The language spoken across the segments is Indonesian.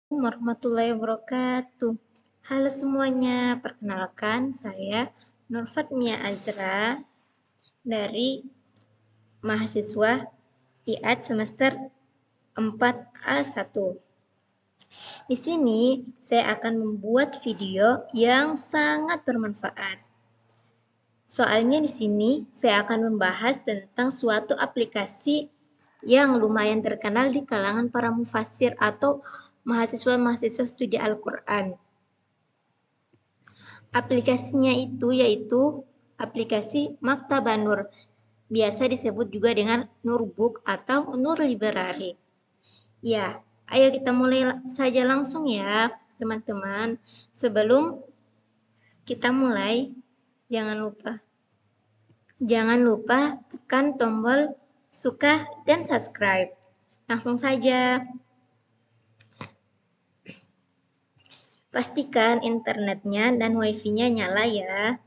Warahmatullahi wabarakatuh. Halo semuanya, perkenalkan saya Nurfat Mia Azra dari mahasiswa IAD semester 4A1. Di sini saya akan membuat video yang sangat bermanfaat. Soalnya di sini saya akan membahas tentang suatu aplikasi yang lumayan terkenal di kalangan para mufasir atau mahasiswa-mahasiswa studi Al-Quran. Aplikasinya itu yaitu aplikasi Maktabanur, biasa disebut juga dengan Nurbook atau Nur Library. Ya, ayo kita mulai saja langsung ya, teman-teman. Sebelum kita mulai, jangan lupa tekan tombol suka dan subscribe. Langsung saja. Pastikan internetnya dan wifi-nya nyala ya,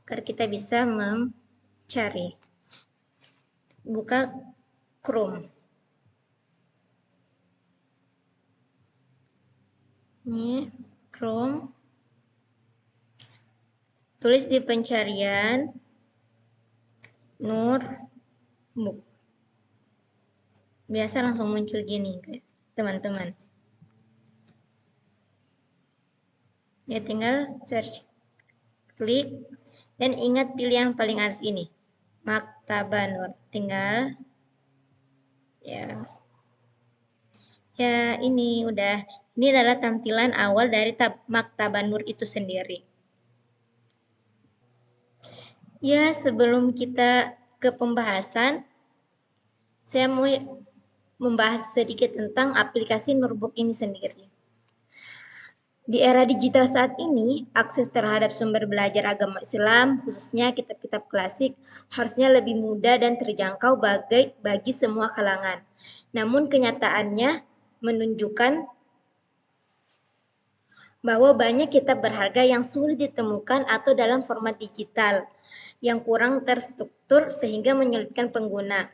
agar kita bisa mencari. Buka Chrome. Ini Chrome. Tulis di pencarian Nurbook. Biasa langsung muncul gini, guys, teman-teman. Ya tinggal search, klik, dan ingat pilih yang paling atas ini, Maktabanur. Tinggal ya ini udah. Ini adalah tampilan awal dari Maktabanur itu sendiri. Ya, sebelum kita ke pembahasan, saya mau membahas sedikit tentang aplikasi Nurbook ini sendiri. Di era digital saat ini, akses terhadap sumber belajar agama Islam, khususnya kitab-kitab klasik, harusnya lebih mudah dan terjangkau bagi semua kalangan. Namun kenyataannya menunjukkan bahwa banyak kitab berharga yang sulit ditemukan atau dalam format digital, yang kurang terstruktur sehingga menyulitkan pengguna.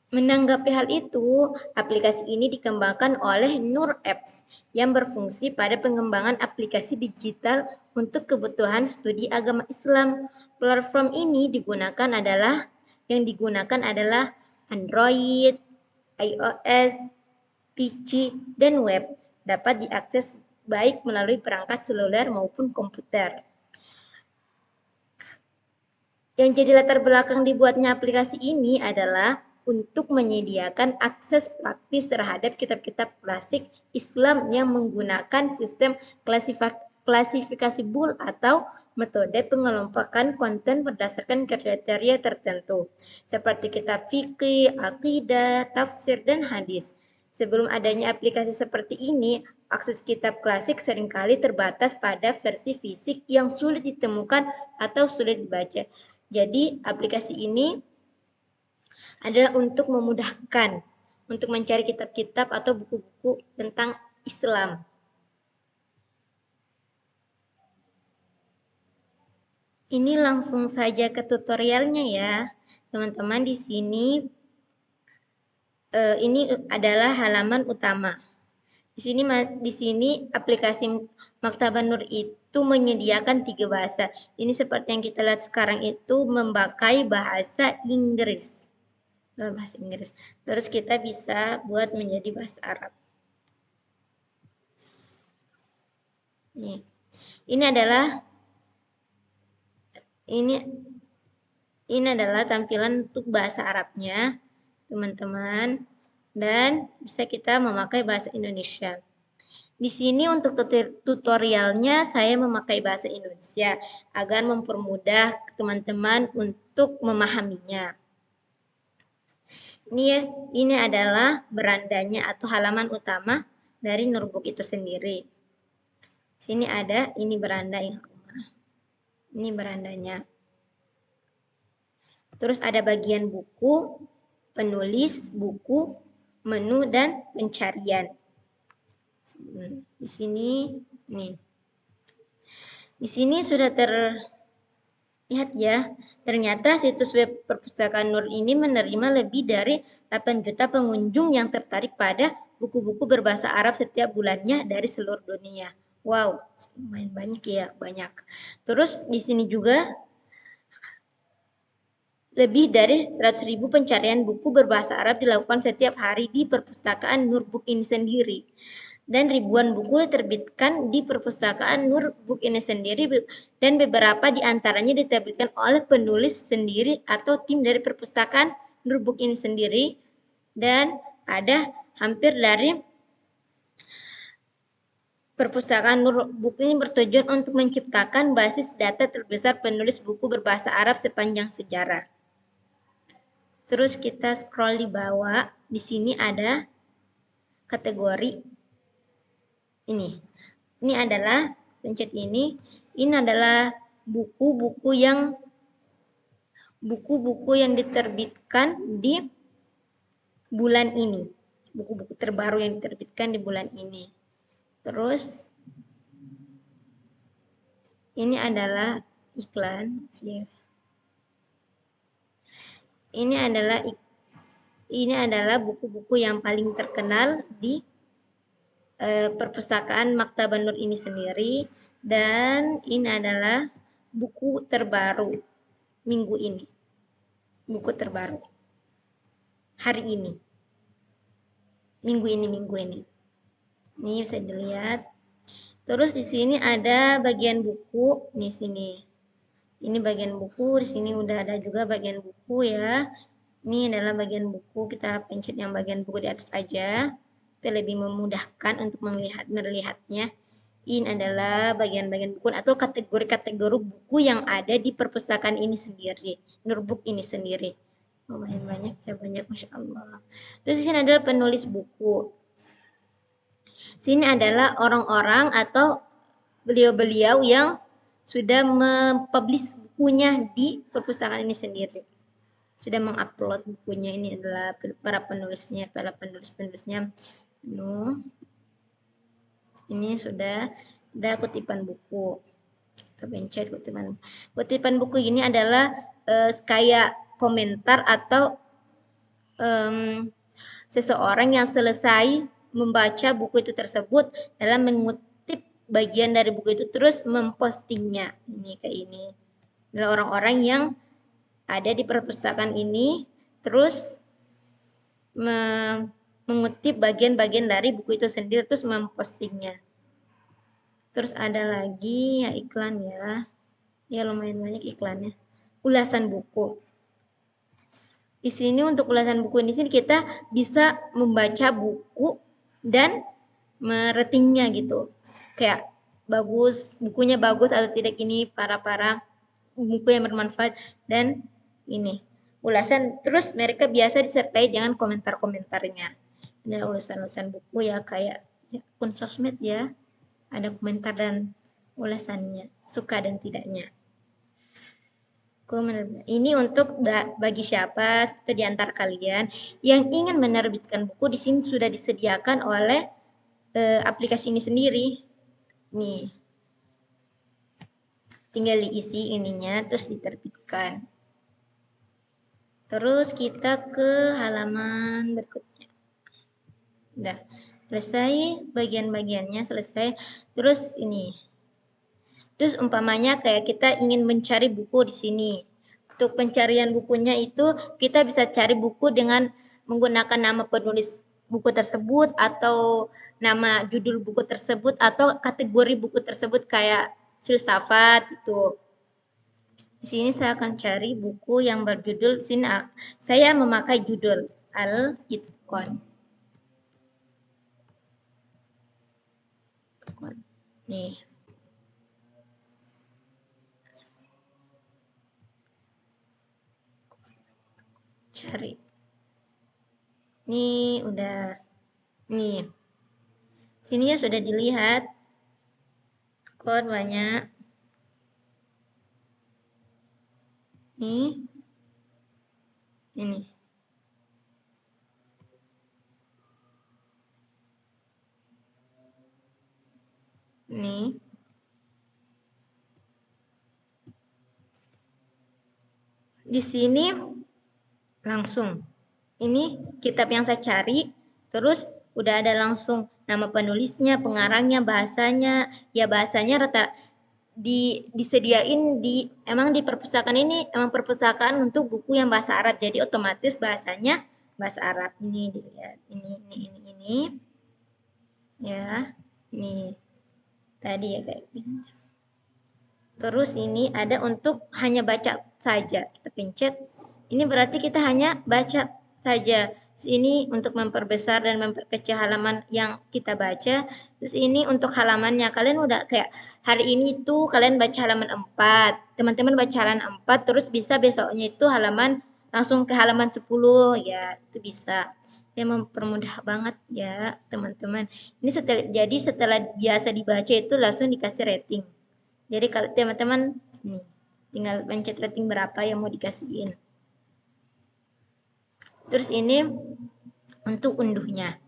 Menanggapi hal itu, aplikasi ini dikembangkan oleh Nur Apps yang berfungsi pada pengembangan aplikasi digital untuk kebutuhan studi agama Islam. Platform ini yang digunakan adalah Android, iOS, PC, dan web. Dapat diakses baik melalui perangkat seluler maupun komputer. Yang jadi latar belakang dibuatnya aplikasi ini adalah untuk menyediakan akses praktis terhadap kitab-kitab klasik Islam yang menggunakan sistem klasifikasi BUL atau metode pengelompokan konten berdasarkan kriteria tertentu, seperti kitab fikih, akidah, tafsir, dan hadis. Sebelum adanya aplikasi seperti ini, akses kitab klasik seringkali terbatas pada versi fisik yang sulit ditemukan atau sulit dibaca. Jadi, aplikasi ini adalah untuk memudahkan untuk mencari kitab-kitab atau buku-buku tentang Islam. Ini langsung saja ke tutorialnya ya, teman-teman. Di sini ini adalah halaman utama. Di sini aplikasi Maktabanur itu menyediakan 3 bahasa. Ini seperti yang kita lihat sekarang itu memakai bahasa Inggris. Terus kita bisa buat menjadi bahasa Arab. Nih. Ini adalah tampilan untuk bahasa Arabnya, teman-teman. Dan bisa kita memakai bahasa Indonesia. Di sini untuk tutorialnya saya memakai bahasa Indonesia agar mempermudah teman-teman untuk memahaminya. Ini adalah berandanya atau halaman utama dari Nurbook itu sendiri. Sini ada ini beranda yang rumah. Ini berandanya. Terus ada bagian buku, penulis, buku, menu, dan pencarian. Di sini nih. Di sini sudah terlihat ya. Ternyata situs web perpustakaan Nur ini menerima lebih dari 8 juta pengunjung yang tertarik pada buku-buku berbahasa Arab setiap bulannya dari seluruh dunia. Wow, lumayan banyak ya, banyak. Terus di sini juga lebih dari 100.000 pencarian buku berbahasa Arab dilakukan setiap hari di perpustakaan Nurbook ini sendiri. Dan ribuan buku diterbitkan di perpustakaan Nurbook ini sendiri dan beberapa di antaranya diterbitkan oleh penulis sendiri atau tim dari perpustakaan Nurbook ini sendiri. Dan ada hampir dari perpustakaan Nurbook ini bertujuan untuk menciptakan basis data terbesar penulis buku berbahasa Arab sepanjang sejarah. Terus kita scroll di bawah, di sini ada kategori ini. Ini adalah pencet ini adalah buku-buku yang diterbitkan di bulan ini. Buku-buku terbaru yang diterbitkan di bulan ini. Terus ini adalah iklan. Ini adalah buku-buku yang paling terkenal di perpustakaan Maktabah Nur ini sendiri, dan ini adalah buku terbaru minggu ini. Buku terbaru hari ini. Minggu ini. Ini bisa dilihat. Terus di sini ada bagian buku, di sini. Ini bagian buku, di sini udah ada juga bagian buku ya. Ini adalah bagian buku, kita pencet yang bagian buku di atas aja. Itu lebih memudahkan untuk melihatnya. Ini adalah bagian-bagian buku atau kategori-kategori buku yang ada di perpustakaan ini sendiri, Nurbook ini sendiri. Lumayan banyak ya, banyak, Masya Allah. Terus di sini adalah penulis buku. Sini adalah orang-orang atau beliau-beliau yang sudah mempublish bukunya di perpustakaan ini sendiri. Sudah mengupload bukunya. Ini adalah para penulisnya. Ini sudah ada kutipan buku. Kita pencet kutipan buku ini adalah kayak komentar atau seseorang yang selesai membaca buku itu tersebut dalam mengutip bagian dari buku itu terus mempostingnya. Ini kayak ini adalah orang-orang yang ada di perpustakaan ini terus mengutip bagian-bagian dari buku itu sendiri terus mempostingnya. Terus ada lagi ya iklan ya. Ya lumayan banyak iklannya. Ulasan buku. Di sini untuk ulasan buku di sini kita bisa membaca buku dan meratingnya gitu. Kayak bukunya bagus atau tidak, ini para buku yang bermanfaat, dan ini ulasan. Terus mereka biasa disertai dengan komentar-komentarnya. Ini ulasan-ulasan buku ya, kayak akun sosmed ya. Ada komentar dan ulasannya, suka dan tidaknya. Ini untuk bagi siapa di antara kalian yang ingin menerbitkan buku, di sini sudah disediakan oleh aplikasi ini sendiri. Nih, tinggal diisi ininya terus diterbitkan. Terus kita ke halaman berikutnya. Udah selesai bagian-bagiannya, selesai. Terus ini. Terus umpamanya kayak kita ingin mencari buku di sini. Untuk pencarian bukunya itu kita bisa cari buku dengan menggunakan nama penulis buku tersebut atau nama judul buku tersebut atau kategori buku tersebut kayak filsafat itu. Di sini saya akan cari buku yang berjudul, sini saya memakai judul Al-Itqan. Nih. Cari. Nih udah. Nih. Sini ya sudah dilihat. Kod banyak. Nih. Ini. Nih. Di sini langsung. Ini kitab yang saya cari, terus udah ada langsung nama penulisnya, pengarangnya, bahasanya. Ya bahasanya disediain emang di perpustakaan ini emang perpustakaan untuk buku yang bahasa Arab. Jadi otomatis bahasanya bahasa Arab. Ini dilihat. Ini. Ya. Nih. Tadi ya kayak gini. Terus ini ada untuk hanya baca saja. Kita pencet. Ini berarti kita hanya baca saja. Terus ini untuk memperbesar dan memperkecil halaman yang kita baca. Terus ini untuk halamannya. Kalian udah kayak hari ini tuh kalian baca halaman 4. Teman-teman baca halaman 4 terus bisa besoknya itu halaman langsung ke halaman 10 ya, itu bisa. Ya mempermudah banget ya, teman-teman. Ini setelah biasa dibaca itu langsung dikasih rating. Jadi kalau teman-teman nih, tinggal pencet rating berapa yang mau dikasihin. Terus ini untuk unduhnya.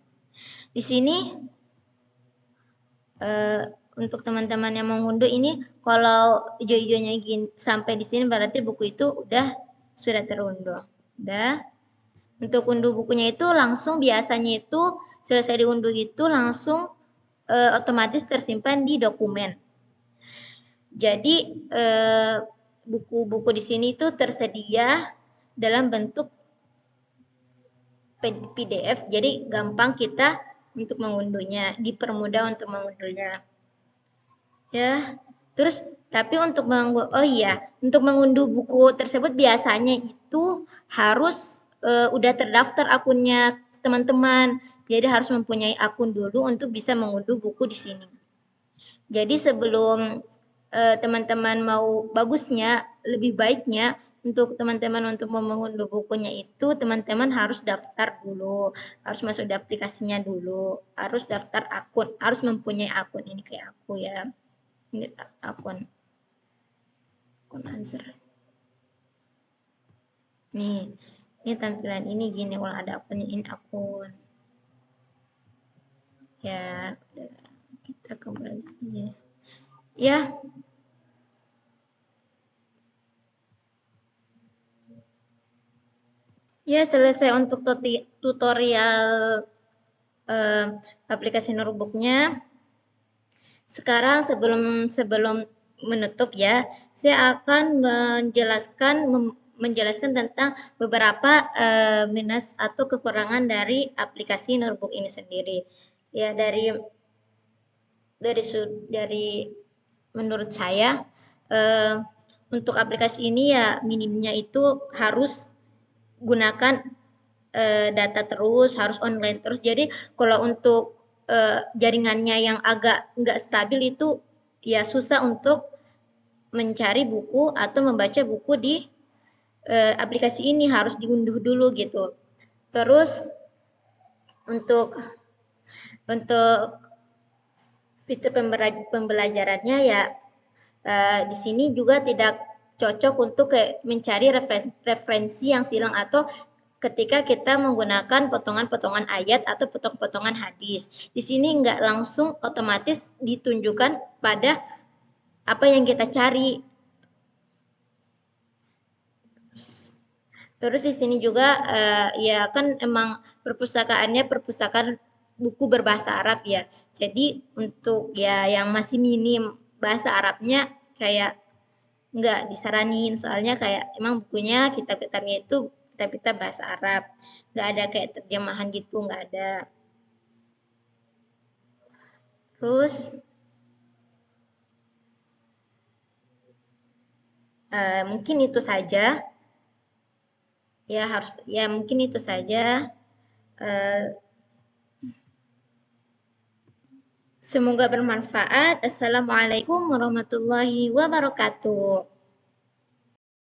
Di sini untuk teman-teman yang mau ngunduh ini kalau hijau-hijaunya sampai di sini berarti buku itu sudah terunduh. Udah. Untuk unduh bukunya itu langsung biasanya itu selesai diunduh itu langsung otomatis tersimpan di dokumen. Jadi buku-buku di sini itu tersedia dalam bentuk PDF, jadi gampang kita untuk mengunduhnya, dipermudah untuk mengunduhnya. Ya, terus tapi untuk untuk mengunduh buku tersebut biasanya itu harus udah terdaftar akunnya teman-teman. Jadi harus mempunyai akun dulu untuk bisa mengunduh buku di sini. Jadi sebelum teman-teman mau bagusnya, lebih baiknya untuk teman-teman untuk mengunduh bukunya itu teman-teman harus daftar dulu, harus masuk di aplikasinya dulu, harus daftar akun, harus mempunyai akun. Ini kayak aku ya, ini akun answer. Nih, ini tampilan ini gini kalau ada akunnya, ini akun. Ya, kita kembali ya. Ya, selesai untuk tutorial aplikasi Notebook-nya. Sekarang sebelum menutup ya, saya akan menjelaskan tentang beberapa minus atau kekurangan dari aplikasi Notebook ini sendiri. Ya, dari menurut saya untuk aplikasi ini ya minimnya itu harus gunakan data terus, harus online terus. Jadi kalau untuk jaringannya yang agak nggak stabil itu ya susah untuk mencari buku atau membaca buku di aplikasi ini, harus diunduh dulu gitu. Terus untuk fitur pembelajarannya ya di sini juga tidak cocok untuk mencari referensi yang silang atau ketika kita menggunakan potongan-potongan ayat atau potong-potongan hadis. Di sini nggak langsung otomatis ditunjukkan pada apa yang kita cari. Terus di sini juga ya kan emang perpustakaannya perpustakaan buku berbahasa Arab ya. Jadi untuk ya yang masih minim bahasa Arabnya kayak nggak disaranin, soalnya kayak emang bukunya kitab-kitabnya itu kitab-kitab bahasa Arab, nggak ada kayak terjemahan gitu, nggak ada. Terus mungkin itu saja ya, mungkin itu saja. Semoga bermanfaat. Assalamualaikum warahmatullahi wabarakatuh.